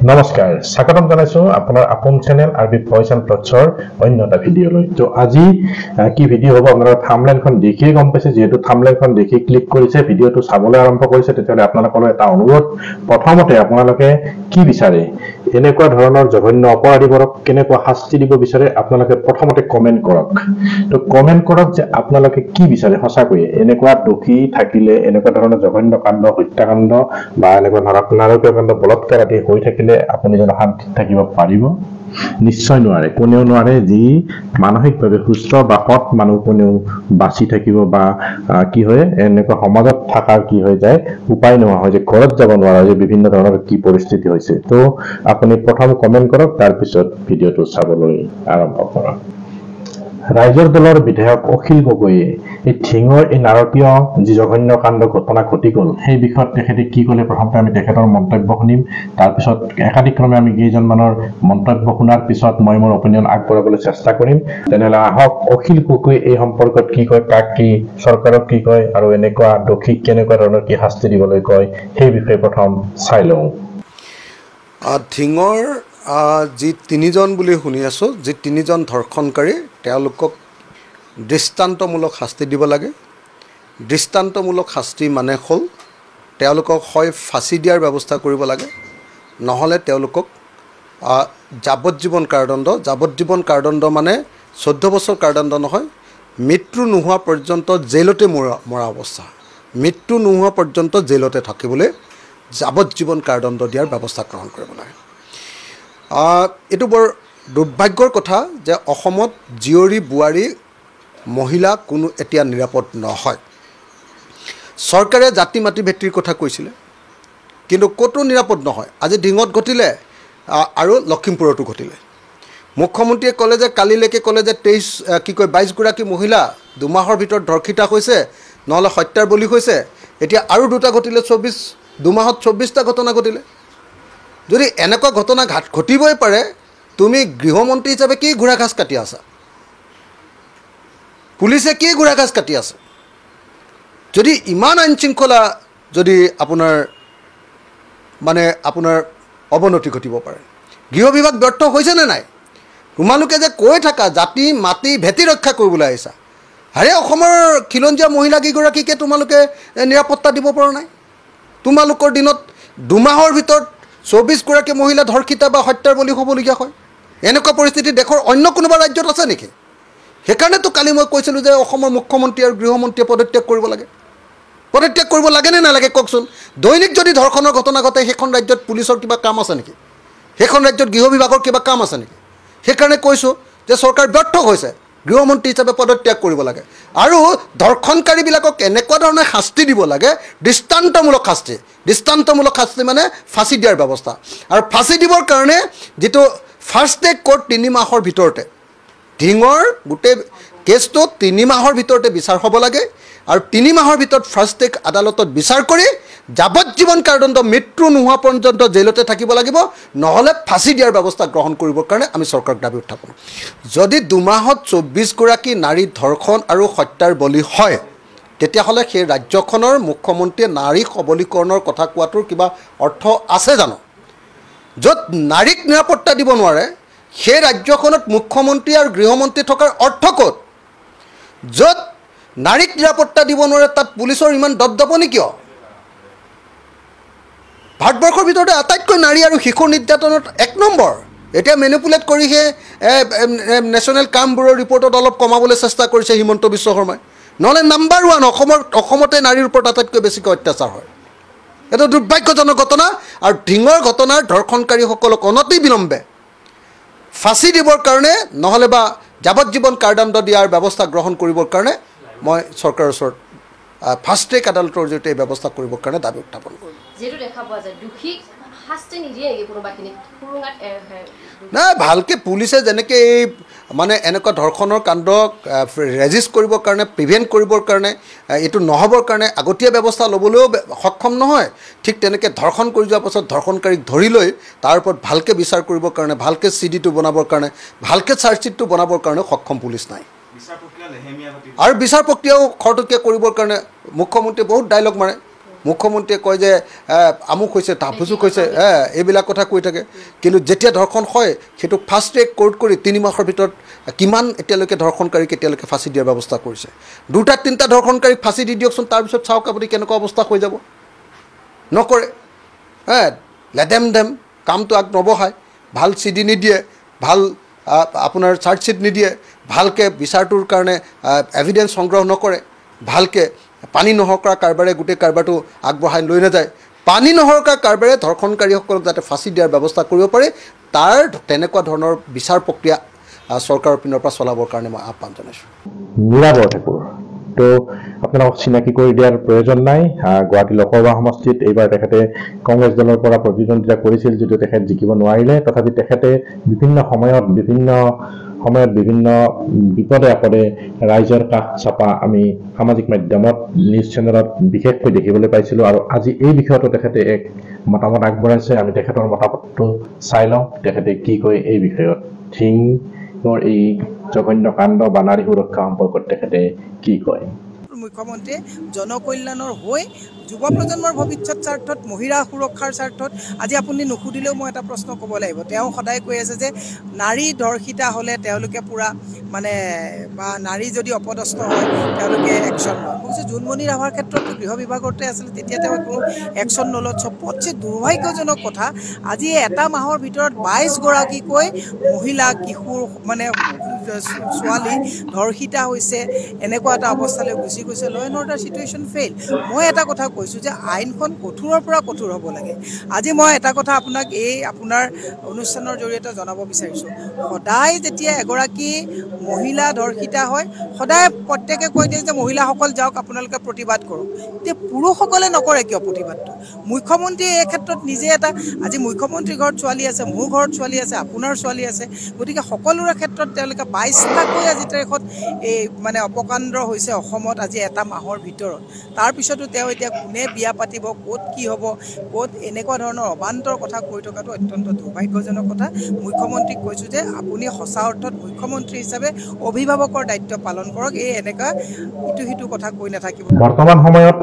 নমস্কাৰ স্বাগতম জনাইছো আপোনাৰ আপোন চেনেল আৰবি ভয়েস এণ্ড ট্ৰটছৰ অন্য এটা ভিডিঅ'লৈ তো আজি কি ভিডিঅ' হ'ব আপোনালোকে থাম্বনেইলখন দেখিয়ে গম পাইছে যেহেতু থাম্বনেইলখন দেখি ক্লিক কৰিছে ভিডিঅ'টো চাবলৈ আৰম্ভ কৰিছে তেতিয়াহ'লে আপোনালোকৰ এটা অনুৰোধ প্ৰথমতে আপোনালোকে কি বিচাৰে এনেকুৱা ধৰণৰ জঘন্য অপৰাধীবোৰক কেনেকুৱা শাস্তি দিব বিচাৰে আপোনালোকে প্ৰথমতে কমেন্ট কৰক তো কমেন্ট কৰক যে আপোনালোকে কি বিচাৰে সঁচাকৈয়ে এনেকুৱা দোষী থাকিলে এনেকুৱা ধৰণৰ জঘন্য কাণ্ড হত্যাকাণ্ড বা এনেকুৱা ধৰক নাৰকীয় কাণ্ড বলৎকাৰ আদি হৈ থাকিলে আপুনি যেন শান্তিত থাকিব পাৰিব নিশ্চয় নোৱাৰে কোনেও নোৱাৰে যি মানসিকভাৱে সুস্থ বা সৎ মানুহ কোনেও বাচি থাকিব বা কি হয় এনেকুৱা সমাজত থাকাৰ কি হৈ যায় উপায় নোহোৱা হয় যে ঘৰত যাব নোৱাৰা যে বিভিন্ন ধৰণৰ কি পৰিস্থিতি হৈছে তো আপুনি প্ৰথম কমেন্ট কৰক তাৰ পিছত ভিডিঅ'টো চাবলৈ আৰম্ভ কৰক ৰাইজৰ দলৰ বিধায়ক অখিল গগৈয়ে এই ঠিঙৰ এই নাৰকীয় যি জঘন্য কাণ্ড ঘটনা ঘটি গ'ল সেই বিষয়ত তেখেতে কি ক'লে প্ৰথমতে আমি তেখেতৰ মন্তব্য শুনিম তাৰপিছত একাধিক্ৰমে আমি কেইজনমানৰ মন্তব্য শুনাৰ পিছত মই মোৰ অপিনিয়ন আগবঢ়াবলৈ চেষ্টা কৰিম তেনেহ'লে আহক অখিল গগৈ এই সম্পৰ্কত কি কয় কাক কি চৰকাৰক কি কয় আৰু এনেকুৱা দোষীক কেনেকুৱা ধৰণৰ কি শাস্তি দিবলৈ কয় সেই বিষয়ে প্ৰথম চাই লওঁ ঠিঙৰ যি তিনিজন বুলি শুনি আছোঁ যি তিনিজন ধৰ্ষণকাৰী তেওঁলোকক দৃষ্টান্তমূলক শাস্তি দিব লাগে দৃষ্টান্তমূলক শাস্তি মানে হ'ল তেওঁলোকক হয় ফাঁচি দিয়াৰ ব্যৱস্থা কৰিব লাগে নহ'লে তেওঁলোকক যাৱজ্জীৱন কাৰাদণ্ড মানে 14 বছৰ কাৰাদণ্ড নহয় মৃত্যু নোহোৱা পৰ্যন্ত জেলতে মৰা অৱস্থা মৃত্যু নোহোৱা পৰ্যন্ত জেলতে থাকিবলৈ যাৱজ্জীৱন কাৰাদণ্ড দিয়াৰ ব্যৱস্থা গ্ৰহণ কৰিব লাগে এইটো বৰ দুৰ্ভাগ্যৰ কথা যে অসমত জীয়ৰী বোৱাৰী মহিলা কোনো এতিয়া নিৰাপদ নহয় চৰকাৰে জাতি মাটি ভেটিৰ কথা কৈছিলে কিন্তু ক'তো নিৰাপদ নহয় আজি ডিঙত ঘটিলে আৰু লখিমপুৰতো ঘটিলে মুখ্যমন্ত্ৰীয়ে ক'লে যে কালিলৈকে ক'লে যে 22গৰাকী মহিলা 2 মাহৰ ভিতৰত ধৰ্ষিতা হৈছে নহ'লে হত্যাৰ বলি হৈছে এতিয়া আৰু দুটা ঘটিলে 2 মাহত 24টা ঘটনা ঘটিলে যদি এনেকুৱা ঘটনা ঘটিবই পাৰে তুমি গৃহমন্ত্ৰী হিচাপে কি ঘোঁৰা ঘাস কাটি আছা পুলিচে কি ঘোঁৰা ঘাস কাটি আছে যদি ইমান আইন শৃংখলা যদি আপোনাৰ অৱনতি ঘটিব পাৰে গৃহ বিভাগ ব্যৰ্থ হৈছে নে নাই তোমালোকে যে কৈ থাকা জাতি মাটি ভেটি ৰক্ষা কৰিবলৈ আহিছা আৰে অসমৰ খিলঞ্জীয়া মহিলা কেইগৰাকীকে তোমালোকে নিৰাপত্তা দিব পৰা নাই তোমালোকৰ দিনত 2 মাহৰ ভিতৰত 24গৰাকী মহিলা ধৰ্ষিতা বা হত্যাৰ বলি হ'বলগীয়া হয় এনেকুৱা পৰিস্থিতি দেশৰ অন্য কোনোবা ৰাজ্যত আছে নেকি সেইকাৰণেতো কালি মই কৈছিলোঁ যে অসমৰ মুখ্যমন্ত্ৰী আৰু গৃহমন্ত্ৰীয়ে পদত্যাগ কৰিব লাগে নে নালাগে কওকচোন দৈনিক যদি ধৰ্ষণৰ ঘটনা ঘটে সেইখন ৰাজ্যত পুলিচৰ কিবা কাম আছে নেকি সেইখন ৰাজ্যত গৃহ বিভাগৰ কিবা কাম আছে নেকি সেইকাৰণে কৈছোঁ যে চৰকাৰ ব্যৰ্থ হৈছে গৃহমন্ত্ৰী হিচাপে পদত্যাগ কৰিব লাগে আৰু ধৰ্ষণকাৰীবিলাকক এনেকুৱা ধৰণে শাস্তি দিব লাগে দৃষ্টান্তমূলক শাস্তি মানে ফাঁচি দিয়াৰ ব্যৱস্থা আৰু ফাঁচি দিবৰ কাৰণে যিটো ফাৰ্ষ্ট ট্ৰেক কোৰ্ট 3 মাহৰ ভিতৰতে ঢিঙৰ গোটেই কেছটো 3 মাহৰ ভিতৰতে বিচাৰ হ'ব লাগে আৰু 3 মাহৰ ভিতৰত ফাৰ্ষ্ট ট্ৰেক আদালতত বিচাৰ কৰি যাৱজ্জীৱন কাৰাদণ্ড মৃত্যু নোহোৱা পৰ্যন্ত জেলতে থাকিব লাগিব নহ'লে ফাঁচি দিয়াৰ ব্যৱস্থা গ্ৰহণ কৰিবৰ কাৰণে আমি চৰকাৰক দাবী উত্থাপন যদি 2 মাহত 24গৰাকী নাৰী ধৰ্ষণ আৰু হত্যাৰ বলি হয় তেতিয়াহ'লে সেই ৰাজ্যখনৰ মুখ্যমন্ত্ৰীয়ে নাৰী সবলীকৰণৰ কথা কোৱাটোৰ কিবা অৰ্থ আছে জানো য'ত নাৰীক নিৰাপত্তা দিব নোৱাৰে সেই ৰাজ্যখনত মুখ্যমন্ত্ৰী আৰু গৃহমন্ত্ৰী থকাৰ অৰ্থ ক'ত য'ত নাৰীক নিৰাপত্তা দিব নোৱাৰে তাত পুলিচৰ ইমান দপদপনি কিয় ভাৰতবৰ্ষৰ ভিতৰতে আটাইতকৈ নাৰী আৰু শিশু নিৰ্যাতনত 1 নম্বৰ এতিয়া মেনিপুলেট কৰি সেই নেশ্যনেল ক্ৰাইম ব্যুৰৰ ৰিপৰ্টত অলপ কমাবলৈ চেষ্টা কৰিছে হিমন্ত বিশ্ব শৰ্মাই নহ'লে নাম্বাৰ 1 অসমতে নাৰীৰ ওপৰত আটাইতকৈ বেছিকৈ অত্যাচাৰ হয় এটা দুৰ্ভাগ্যজনক ঘটনা আৰু ঢিঙৰ ঘটনাৰ ধৰ্ষণকাৰীসকলক অনতি বিলম্বে ফাঁচি দিবৰ কাৰণে নহ'লে বা যাৱজ্জীৱন কাৰাদণ্ড দিয়াৰ ব্যৱস্থা গ্ৰহণ কৰিবৰ কাৰণে মই চৰকাৰৰ ওচৰত ফাৰ্ষ্ট ট্ৰেক আদালতৰ জৰিয়তে এই ব্যৱস্থা কৰিবৰ কাৰণে দাবী উত্থাপন কৰিম যেটো দেখা পোৱা যায় দোষীক শাস্তি নিদিয়ে কোনোবাখিনি পুৰুঙাত নাই ভালকৈ পুলিচে যেনেকৈ এই মানে এনেকুৱা ধৰ্ষণৰ কাণ্ডক ৰেজিষ্ট কৰিবৰ কাৰণে প্ৰিভেণ্ট কৰিবৰ কাৰণে এইটো নহ'বৰ কাৰণে আগতীয়া ব্যৱস্থা ল'বলৈও সক্ষম নহয় ঠিক তেনেকৈ ধৰ্ষণ কৰি যোৱাৰ পাছত ধৰ্ষণকাৰীক ধৰি লৈ তাৰ ওপৰত ভালকৈ বিচাৰ কৰিবৰ কাৰণে ভালকৈ চিডিটো বনাবৰ কাৰণে ভালকৈ চাৰ্জশ্বিটটো বনাবৰ কাৰণে সক্ষম পুলিচ নাই আৰু বিচাৰ প্ৰক্ৰিয়াও খৰতকীয়া কৰিবৰ কাৰণে মুখ্যমন্ত্ৰীয়ে বহুত ডাইলগ মাৰে মুখ্যমন্ত্ৰীয়ে কয় যে আমুক হৈছে তাভুজুক হৈছে এইবিলাক কথা কৈ থাকে কিন্তু যেতিয়া ধৰ্ষণ হয় সেইটো ফাষ্ট ট্ৰেক কোৰ্ট কৰি 3 মাহৰ ভিতৰত কিমান এতিয়ালৈকে ধৰ্ষণকাৰীক এতিয়ালৈকে ফাঁচি দিয়াৰ ব্যৱস্থা কৰিছে 2-3টা ধৰ্ষণকাৰীক ফাঁচি দি দিয়কচোন তাৰপিছত চাওক আপুনি কেনেকুৱা অৱস্থা হৈ যাব নকৰে লেডেম ডেম কামটো আগ নবঢ়ায় ভাল চিডি নিদিয়ে ভাল আপোনাৰ চাৰ্জশ্বিট নিদিয়ে ভালকৈ বিচাৰটোৰ কাৰণে এভিডেন্স সংগ্ৰহ নকৰে ভালকৈ পানী নহৰকা কাৰবাৰে গোটেই কাৰবাৰটো আগবঢ়াই লৈ নাযায় পানী নহৰকা কাৰবাৰে ধৰ্ষণকাৰীসকলক যাতে ফাঁচি দিয়াৰ ব্যৱস্থা কৰিব পাৰে তাৰ তেনেকুৱা ধৰণৰ বিচাৰ প্ৰক্ৰিয়া চৰকাৰৰ পিনৰ পৰা চলাবৰ কাৰণে মই আহ্বান জনাইছোঁ মীৰা বৰঠাকুৰ তো আপোনালোকক চিনাকি কৰি দিয়াৰ প্ৰয়োজন নাই গুৱাহাটী লোকসভা সমষ্টিত এইবাৰ তেখেতে কংগ্ৰেছ দলৰ পৰা প্ৰতিদ্বন্দ্বিতা কৰিছিল যদিও তেখেত জিকিব নোৱাৰিলে তথাপি তেখেতে বিভিন্ন সময়ত বিভিন্ন বিপদে আপদে ৰাইজৰ কাষ চাপা আমি সামাজিক মাধ্যমত নিউজ চেনেলত বিশেষকৈ দেখিবলৈ পাইছিলোঁ আৰু আজি এই বিষয়টো তেখেতে এক মতামত আগবঢ়াইছে আমি তেখেতৰ মতামতটো চাই লওঁ তেখেতে কি কয় এই বিষয়ত ধিংৰ এই জঘন্য কাণ্ড বা নাৰী সুৰক্ষা সম্পৰ্কত তেখেতে কি কয় মুখ্যমন্ত্ৰীয়ে জনকল্যাণৰ হৈ যুৱ প্ৰজন্মৰ ভৱিষ্যত স্বাৰ্থত মহিলা সুৰক্ষাৰ স্বাৰ্থত আজি আপুনি নুসুধিলেও মই এটা প্ৰশ্ন ক'ব লাগিব তেওঁ সদায় কৈ আছে যে নাৰী ধৰ্ষিতা হ'লে তেওঁলোকে পুৰা মানে বা নাৰী যদি অপদস্থ হয় তেওঁলোকে একশ্যন লয় মই কৈছোঁ জোনমণি ৰাভাৰ ক্ষেত্ৰত গৃহ বিভাগতে আছিলে তেতিয়া তেওঁ কোনো একশ্যন নল'ত চবতছে দুৰ্ভাগ্যজনক কথা আজি এটা মাহৰ ভিতৰত 22গৰাকীকৈ মহিলা কিশোৰ মানে ছোৱালী ধৰ্ষিতা হৈছে এনেকুৱা এটা অৱস্থালৈ গুচি গৈছে ল এণ্ড অৰ্ডাৰ চিটুৱেশ্যন ফেইল মই এটা কথা কৈছোঁ যে আইনখন কঠোৰৰ পৰা কঠোৰ হ'ব লাগে আজি মই এটা কথা আপোনাক এই আপোনাৰ অনুষ্ঠানৰ জৰিয়তে জনাব বিচাৰিছোঁ সদায় যেতিয়া এগৰাকী মহিলা ধৰ্ষিতা হয় সদায় প্ৰত্যেকে কৈ দিয়ে যে মহিলাসকল যাওক আপোনালোকে প্ৰতিবাদ কৰক এতিয়া পুৰুষসকলে নকৰে কিয় প্ৰতিবাদটো মুখ্যমন্ত্ৰীয়ে এই ক্ষেত্ৰত নিজে এটা আজি মুখ্যমন্ত্ৰীৰ ঘৰত ছোৱালী আছে মোৰ ঘৰত ছোৱালী আছে আপোনাৰ ছোৱালী আছে গতিকে সকলোৰে ক্ষেত্ৰত তেওঁলোকে 22টাকৈ আজি তাৰিখত এই মানে অপকাণ্ড হৈছে অসমত আজি এটা মাহৰ ভিতৰত তাৰপিছতো তেওঁ এতিয়া কোনে বিয়া পাতিব ক'ত কি হ'ব ক'ত এনেকুৱা ধৰণৰ অবান্তৰ কথা কৈ থকাটো অত্যন্ত দুৰ্ভাগ্যজনক কথা মুখ্যমন্ত্ৰীক কৈছোঁ যে আপুনি সঁচা অৰ্থত মুখ্যমন্ত্ৰী হিচাপে অভিভাৱকৰ দায়িত্ব পালন কৰক এই এনেকুৱা ইটো সিটো কথা কৈ নাথাকিব বৰ্তমান সময়ত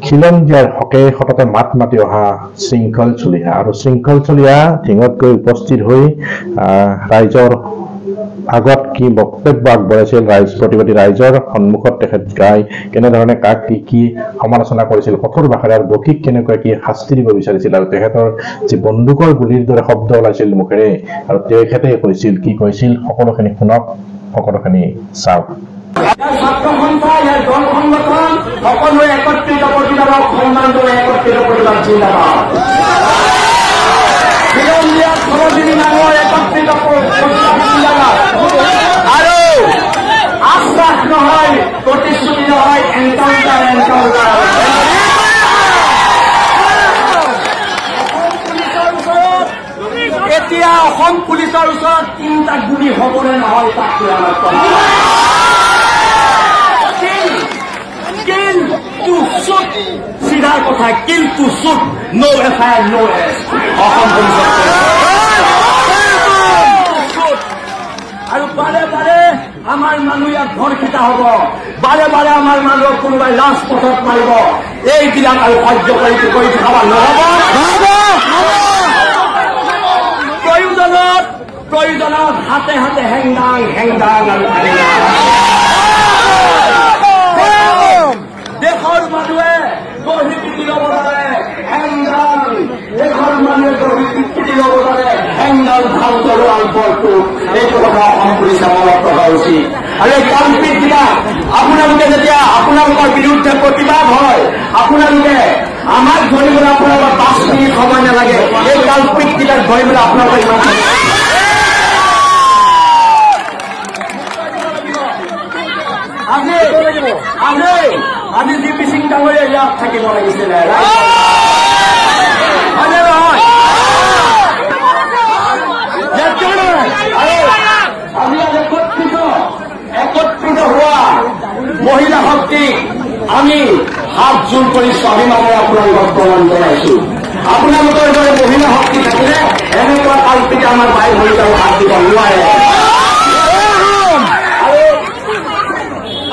খিলঞ্জীয়াৰ হকে সততে মাত মাতি অহা শৃংখল চলিহা আৰু শৃংখল চলিহা ঢিঙত গৈ উপস্থিত হৈ ৰাইজৰ আগত কি বক্তব্য আগবঢ়াইছিল প্ৰতিবাদী ৰাইজৰ সন্মুখত তেখেত গাই কেনেধৰণে কাক কি সমালোচনা কৰিছিল কঠোৰ ভাষাৰে আৰু বকীক কেনেকৈ কি শাস্তি দিব বিচাৰিছিল আৰু তেখেতৰ যি বন্দুকৰ গুলীৰ দৰে শব্দ ওলাইছিল মুখেৰে আৰু তেখেতে কৈছিল কি কৈছিল সকলোখিনি শুনক সকলোখিনি চাওক ছাত্ৰ সন্থা ইয়াৰ দল সংগঠন সকলোৱে একত্ৰিত প্ৰতিবাদক সন্মান কৰি একত্ৰিত প্ৰতিবাদ জিন্দাবাদ খিলঞ্জীয়াৰ সৰজনী নামৰ একত্ৰিত জিন্দাবাদ আৰু আশ্বাস নহয় প্ৰতিশ্ৰুতি নহয় এনকাউণ্টাৰ এতিয়া অসম পুলিচৰ ওচৰত 3টা গুলি হ'বনে নহয় তাক চিধাৰ কথা কিন্তু চুট নো এফআইআৰ নো এৰেষ্ট অসম পুলিচৰ আৰু বাৰে বাৰে আমাৰ মানুহ ইয়াত ধৰ্ষিতা হ'ব বাৰে বাৰে আমাৰ মানুহক কোনোবাই লাজ পথত মাৰিব এইবিলাক আৰু সহ্য কৰি থকা নহ'ব প্ৰয়োজনত হাতে হাতে হেংদাং আৰু দেশৰ মানুহে গঢ়ি ল'ব পাৰে হেংদাং দেশৰ মানুহে গঢ়ি ল'ব পাৰে হেংদাং ভাল কৰোৱাৰ বলটো এইটো কথা অসম পুলিচে মনত ৰখা উচিত আৰু এই কালপিতবিলাক আপোনালোকে যেতিয়া আপোনালোকৰ বিৰুদ্ধে প্ৰতিবাদ হয় আপোনালোকে আমাক ধৰিবলৈ আপোনালোকৰ 5 মিনিট সময় নালাগে এই কালপিতবিলাক ধৰিবলৈ আপোনালোকে ইমান আজি ডিপি সিং ডাঙৰীয়া ইয়াত থাকিব লাগিছিলে আমি একত্ৰিত হোৱা মহিলা শক্তিক আমি হাত জোৰ কৰি স্বাভিমানে আপোনালোকক প্ৰমাণ জনাইছো আপোনালোকৰ দৰে মহিলা শক্তি থাকিলে এনেকুৱা কালপিতে আমাৰ ভাই ভনীক হাত দিব নোৱাৰে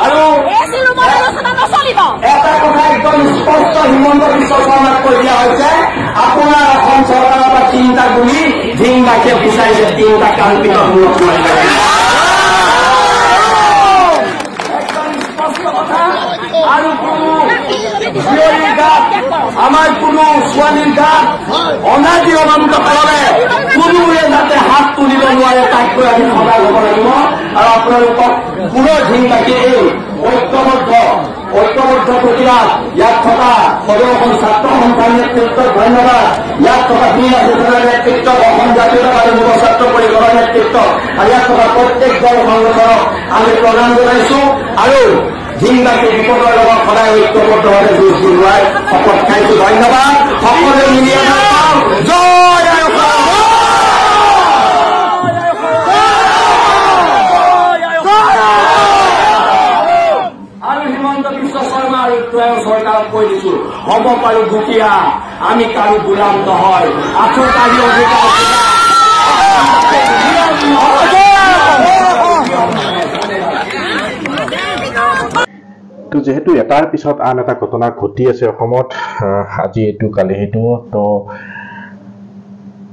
আৰু এটা কথা একদম স্পষ্ট অধ্যক্ষ হিমন্ত বিশ্ব শৰ্মাক কৈ দিয়া হৈছে আপোনাৰ অসম চৰকাৰৰ পৰা 3টা গুলি ধিংবাকে বিচাৰিছে 3টা কাল্পিত মূৰত আৰু কোনো জীয়ৰীৰ গাত আমাৰ কোনো ছোৱালীৰ গাত অনাদি অনন্ত কালৰে কোনোৱে যাতে হাত তুলিব নোৱাৰে তাতকৈ আমি সজাগ হ'ব লাগিব আৰু আপোনালোকক পুনৰ ধিংবাকে এই ঐক্যবদ্ধ প্ৰতিবাদ ইয়াত থকা সদৌ ছাত্ৰ সন্থাৰ নেতৃত্বত ধন্যবাদ ইয়াত থকা বীৰ আচুতাৰ নেতৃত্বত অসম জাতীয়তাবাদী যুৱ ছাত্ৰ পৰিষদৰ নেতৃত্ব আৰু ইয়াত থকা প্ৰত্যেক দল সংগঠনক আমি প্ৰদান জনাইছো আৰু ধিংবাকে বিপদৰ লগত সদায় ঐক্যবদ্ধভাৱে যুঁজ দিয়াৰ শপত খাইছো ধন্যবাদ সকলোৱে মিলি জয় আৰু হিমন্ত বিশ্ব শৰ্মা আৰু তেওঁৰ চৰকাৰক কৈ দিছো হ'ব পাৰো দুখীয়া আমি কাৰো গোলাম নহয় আঁঠু কাঢ়ি অধিকাৰ তো যেহেতু এটাৰ পিছত আন এটা ঘটনা ঘটি আছে অসমত আজি এইটো কালি সেইটো তো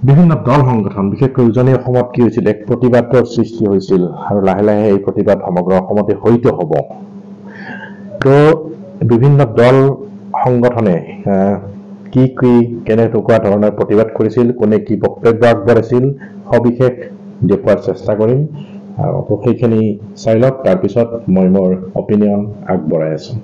বিভিন্ন দল সংগঠন বিশেষকৈ উজনি অসমত কি হৈছিল এক প্ৰতিবাদৰ সৃষ্টি হৈছিল আৰু লাহে লাহে এই প্ৰতিবাদ সমগ্ৰ অসমতে হৈত হ'ব তো বিভিন্ন দল সংগঠনে কি কেনেকুৱা ধৰণৰ প্ৰতিবাদ কৰিছিল কোনে কি বক্তব্য আগবঢ়াইছিল সবিশেষ দেখুৱাৰ চেষ্টা কৰিম আৰু সেইখিনি চাই লওক তাৰপিছত মই মোৰ অপিনিয়ন আগবঢ়াই আছো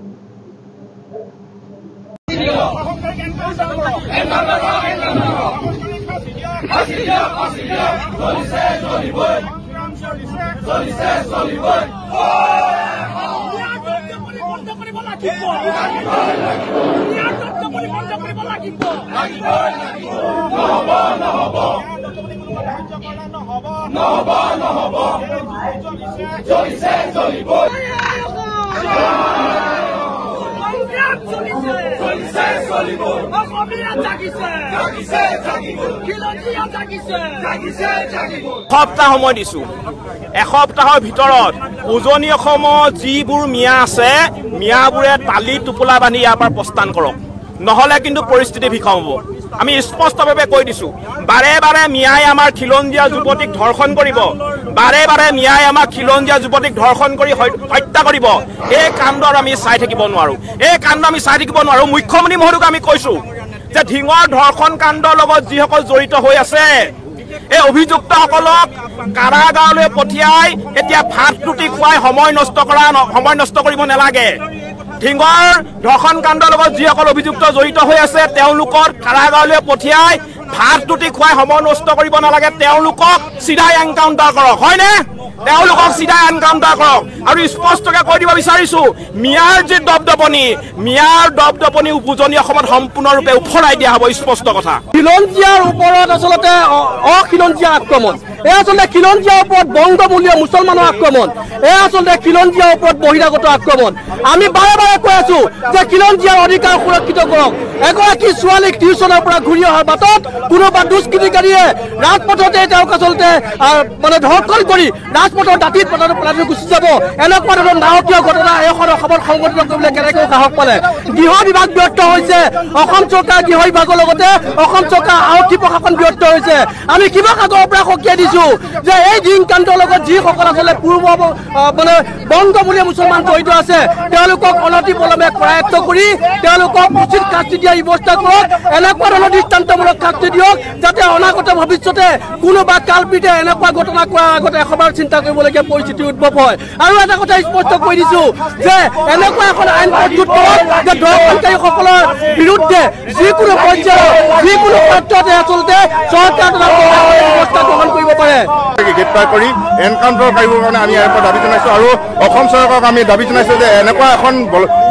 সপ্তাহ সময় দিছো এসপ্তাহৰ ভিতৰত উজনি অসমত যিবোৰ মিয়া আছে মিয়াবোৰে তালি টোপোলা বান্ধি ইয়াৰ পৰা প্ৰস্থান কৰক নহলে কিন্তু পৰিস্থিতি ভীষণ হ'ব আমি স্পষ্টভাৱে কৈ দিছো বাৰে বাৰে মিয়াই আমাৰ খিলঞ্জীয়া যুৱতীক ধৰ্ষণ কৰিব বাৰে বাৰে মিয়াই আমাৰ খিলঞ্জীয়া যুৱতীক ধৰ্ষণ কৰি হত্যা কৰিব এই কাণ্ডৰ আমি চাই থাকিব নোৱাৰো মুখ্যমন্ত্ৰী মহোদয়ক আমি কৈছো যে ধিঙৰ ধৰ্ষণ কাণ্ডৰ লগত যিসকল জড়িত হৈ আছে এই অভিযুক্তসকলক কাৰাগাৰলৈ পঠিয়াই এতিয়া ভাত ৰুটি খুৱাই সময় নষ্ট কৰিব নালাগে ধিঙৰ ধৰ্ষণ কাণ্ডৰ লগত যিসকল অভিযুক্ত জড়িত হৈ আছে তেওঁলোকৰ কাৰাগাৰলৈ পঠিয়াই ভাত ৰুটি খুৱাই সময় নষ্ট কৰিব নালাগে তেওঁলোকক চিধাই এনকাউণ্টাৰ কৰক হয়নে তেওঁলোকক চিধাই এনকাউণ্টাৰ কৰক আৰু স্পষ্টকৈ কৈ দিব বিচাৰিছো মিয়াৰ যি দপদপনি উজনি অসমত সম্পূৰ্ণৰূপে উফৰাই দিয়া হ'ব স্পষ্ট কথা খিলঞ্জীয়াৰ ওপৰত আচলতে অখিলঞ্জীয়া আক্ৰমণ এই আচলতে খিলঞ্জীয়াৰ ওপৰত বংগমূলীয় মুছলমানৰ আক্ৰমণ এই আচলতে খিলঞ্জীয়াৰ ওপৰত বহিৰাগত আক্ৰমণ আমি বাৰে বাৰে কৈ আছো যে খিলঞ্জীয়াৰ অধিকাৰ সুৰক্ষিত কৰক এগৰাকী ছোৱালীক টিউচনৰ পৰা ঘূৰি অহাৰ বাটত কোনোবা দুষ্কৃতিকাৰীয়ে ৰাজপথতে তেওঁক আচলতে মানে ধৰ্ষণ কৰি ৰাজপথৰ দাঁতিত পেলাই গুচি যাব এনেকুৱা ধৰণৰ নাৰকীয় ঘটনা এখন অসমত সংঘটিত কৰিবলৈ কেনেকৈ সাহস পালে গৃহ বিভাগ ব্যৰ্থ হৈছে অসম চৰকাৰ গৃহ বিভাগৰ লগতে অসম চৰকাৰ আৰক্ষী প্ৰশাসন ব্যৰ্থ হৈছে আমি শিৱসাগৰৰ পৰা সকীয়াই দিছো যে এই ধিং কাণ্ডৰ লগত যিসকল আচলতে পূৰ্ব মানে বংগমূলীয় মুছলমান জড়িত আছে তেওঁলোকক অনতিপলমে কৰায়ত্ব কৰি তেওঁলোকক উচিত শাস্তি দিয়াৰ ব্যৱস্থা কৰক এনেকুৱা ধৰণৰ দৃষ্টান্তমূলক শাস্তি দিয়ক যাতে অনাগত ভৱিষ্যতে কোনোবা কালপিতে এনেকুৱা ঘটনা কৰাৰ আগতে এশবাৰ চিন্তা কৰিবলগীয়া পৰিস্থিতি উদ্ভৱ হয় আৰু এটা কথা স্পষ্ট কৈ দিছো যে এনেকুৱা এখন আইন প্ৰস্তুত কৰক যে ধৰ্ষণকাৰীসকলৰ বিৰুদ্ধে যিকোনো পৰ্যায়ত যিকোনো ক্ষেত্ৰতে আচলতে চৰকাৰ ব্যৱস্থা গ্ৰহণ কৰিব পাৰে গ্ৰেপ্তাৰ কৰি এনকাউণ্টাৰ কৰিবৰ কাৰণে আমি ইয়াৰ পৰা দাবী জনাইছো আৰু অসম চৰকাৰক আমি দাবী জনাইছো যে এনেকুৱা এখন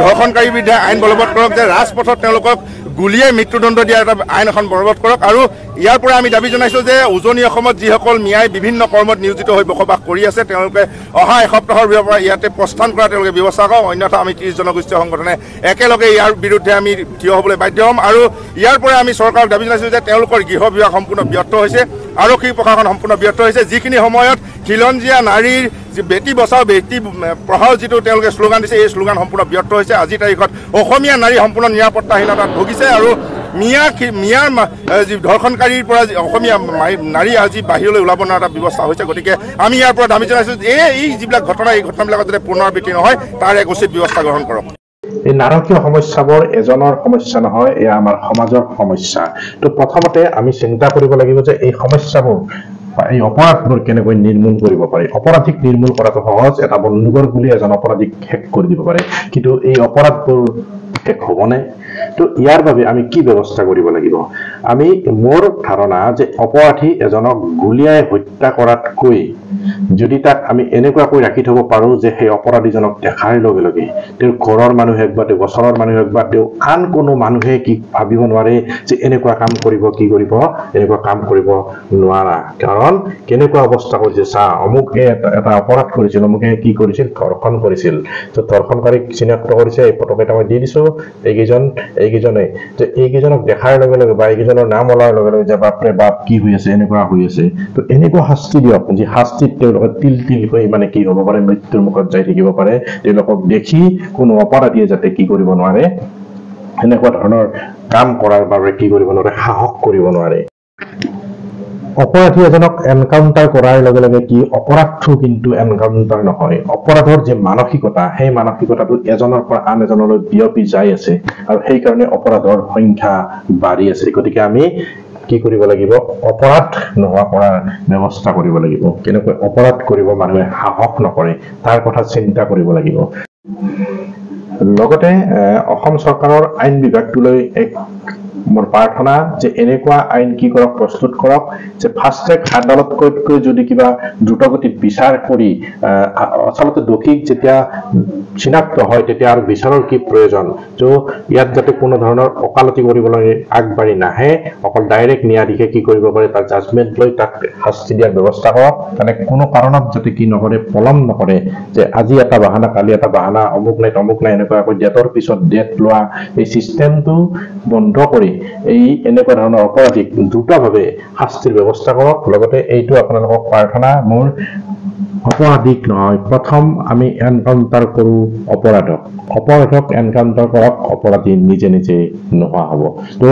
ধৰ্ষণকাৰীৰ বিৰুদ্ধে আইন বলবৎ কৰক যে ৰাজপথত তেওঁলোকক গুলিয়াই মৃত্যুদণ্ড দিয়া এটা আইন এখন বলবৎ কৰক আৰু ইয়াৰ পৰা আমি দাবী জনাইছো যে উজনি অসমত যিসকল মিয়াই বিভিন্ন কৰ্মত নিয়োজিত হৈ বসবাস কৰি আছে তেওঁলোকে অহা এসপ্তাহৰ পৰা ইয়াতে প্ৰস্থান কৰা তেওঁলোকে ব্যৱস্থা কৰক অন্যথা আমি 30 জনগোষ্ঠীয় সংগঠনে একেলগে ইয়াৰ বিৰুদ্ধে আমি থিয় হ'বলৈ বাধ্য হ'ম আৰু ইয়াৰ পৰা আমি চৰকাৰক দাবী জনাইছো যে তেওঁলোকৰ গৃহ বিভাগ সম্পূৰ্ণ ব্যৰ্থ হৈছে আৰক্ষী প্ৰশাসন সম্পূৰ্ণ ব্যৰ্থ হৈছে যিখিনি সময়ত খিলঞ্জীয়া নাৰীৰ বেটি বচাও বেটি পঢ়াও যিটো তেওঁলোকে শ্লোগান দিছে এই শ্লোগান সম্পূৰ্ণ ব্যৰ্থ হৈছে আজিৰ তাৰিখত অসমীয়া নাৰী সম্পূৰ্ণ নিৰাপত্তাহীনতাত ভুগিছে আৰু মিয়াৰ যি ধৰ্ষণকাৰীৰ পৰা অসমীয়া নাৰী আজি বাহিৰলৈ ওলাব নোৱাৰা এটা ব্যৱস্থা হৈছে গতিকে আমি ইয়াৰ পৰা দাবী জনাইছোঁ যে এই যিবিলাক ঘটনা এই ঘটনাবিলাকত যাতে পুনৰাবৃত্তি নহয় তাৰ এক উচিত ব্যৱস্থা গ্ৰহণ কৰক এই নাৰকীয় সমস্যাবোৰ এজনৰ সমস্যা নহয় এয়া আমাৰ সমাজৰ সমস্যা তো প্ৰথমতে আমি চিন্তা কৰিব লাগিব যে এই সমস্যাবোৰ এই অপৰাধবোৰ কেনেকৈ নিৰ্মূল কৰিব পাৰি অপৰাধীক নিৰ্মূল কৰাটো সহজ এটা বন্দুকৰ গুলি এজন অপৰাধীক শেষ কৰি দিব পাৰে কিন্তু এই অপৰাধবোৰ শেষ হ'বনে তো ইয়াৰ বাবে আমি কি ব্যৱস্থা কৰিব লাগিব আমি মোৰ ধাৰণা যে অপৰাধী এজনক গুলিয়াই হত্যা কৰাতকৈ যদি তাক আমি এনেকুৱাকৈ ৰাখি থব পাৰো যে সেই অপৰাধীজনক দেখাৰ লগে লগে তেওঁৰ ঘৰৰ মানুহে বা তেওঁ ওচৰৰ মানুহে বা তেওঁ আন কোনো মানুহে কি ভাবিব নোৱাৰে যে এনেকুৱা কাম কৰিব কি কৰিব এনেকুৱা কাম কৰিব নোৱাৰা কাৰণ কেনেকুৱা অৱস্থা কৰিছে চা অমুকে এটা অপৰাধ কৰিছিল অমুকে কি কৰিছিল ধৰ্ষণ কৰিছিল তো ধৰ্ষণকাৰীক চিনাক্ত কৰিছে এই ফটোকেইটা মই দি দিছো এইকেইজনে যে এইকেইজনক দেখাৰ লগে লগে বা এইকেইজনৰ নাম ওলাৰ লগে লগে যে বাপৰে বাপ কি হৈ আছে এনেকুৱা হৈ আছে তো এনেকুৱা শাস্তি দিয়ক যে শাস্তিত তেওঁলোকে তিলকৈ মানে কি হ'ব পাৰে মৃত্যুৰ মুখত যাই থাকিব পাৰে তেওঁলোকক দেখি কোনো অপৰাধীয়ে যাতে কি কৰিব নোৱাৰে এনেকুৱা ধৰণৰ কাম কৰাৰ বাবে কি কৰিব নোৱাৰে সাহস কৰিব নোৱাৰে অপৰাধী এজনক এনকাউন্টাৰ কৰাৰ লগে লগে কি অপৰাধটো কিন্তু এনকাউন্টাৰ নহয় অপৰাধৰ যে মানসিকতা সেই মানসিকতাটো এজনৰ পৰা আন এজনলৈ বিয়পি যাই আছে আৰু সেই কাৰণে অপৰাধৰ সংখ্যা বাঢ়ি আছে গতিকে আমি কি কৰিব লাগিব অপৰাধ নোহোৱা কৰাৰ ব্যৱস্থা কৰিব লাগিব কেনেকৈ অপৰাধ কৰিব মানুহে সাহস নকৰে তাৰ কথা চিন্তা কৰিব লাগিব লগতে অসম চৰকাৰৰ আইন বিভাগটোলৈ এক মোৰ প্ৰাৰ্থনা যে এনেকুৱা আইন কি কৰক প্ৰস্তুত কৰক যে ফাষ্ট ট্ৰেক আদালতকৈ যদি কিবা দ্ৰুতগতিত বিচাৰ কৰি আচলতে দোষীক যেতিয়া চিনাক্ত হয় তেতিয়া আৰু বিচাৰৰ কি প্ৰয়োজন যে ইয়াত যাতে কোনো ধৰণৰ অকালতি কৰিবলৈ আগবাঢ়ি নাহে অকল ডাইৰেক্ট ন্যায়াধীশে কি কৰিব পাৰে তাৰ জাজমেণ্ট লৈ তাক শাস্তি দিয়াৰ ব্যৱস্থা কৰক মানে কোনো কাৰণত যাতে কি নকৰে পলম নকৰে যে আজি এটা বাহানা কালি এটা বাহানা অমুক নাই তমুক নাই এনেকুৱাকৈ ডেটৰ পিছত ডেট লোৱা এই চিষ্টেমটো বন্ধ কৰি এই এনেকুৱা ধৰণৰ অপৰাধীক দ্ৰুতভাৱে শাস্তিৰ ব্যৱস্থা কৰক লগতে এইটো আপোনালোকক প্ৰাৰ্থনা মোৰ অপৰাধীক নহয় প্ৰথম আমি এনকাউন্টাৰ কৰো অপৰাধক এনকাউন্টাৰ কৰক অপৰাধী নিজে নিজে নোহোৱা হ'ব তো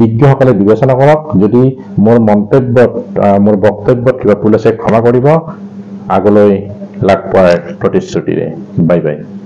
বিজ্ঞসকলে বিবেচনা কৰক যদি মোৰ বক্তব্যত কিবা ভুল আছে ক্ষমা কৰিব আগলৈ লাগ পোৱাৰ প্ৰতিশ্ৰুতিৰে বাই বাই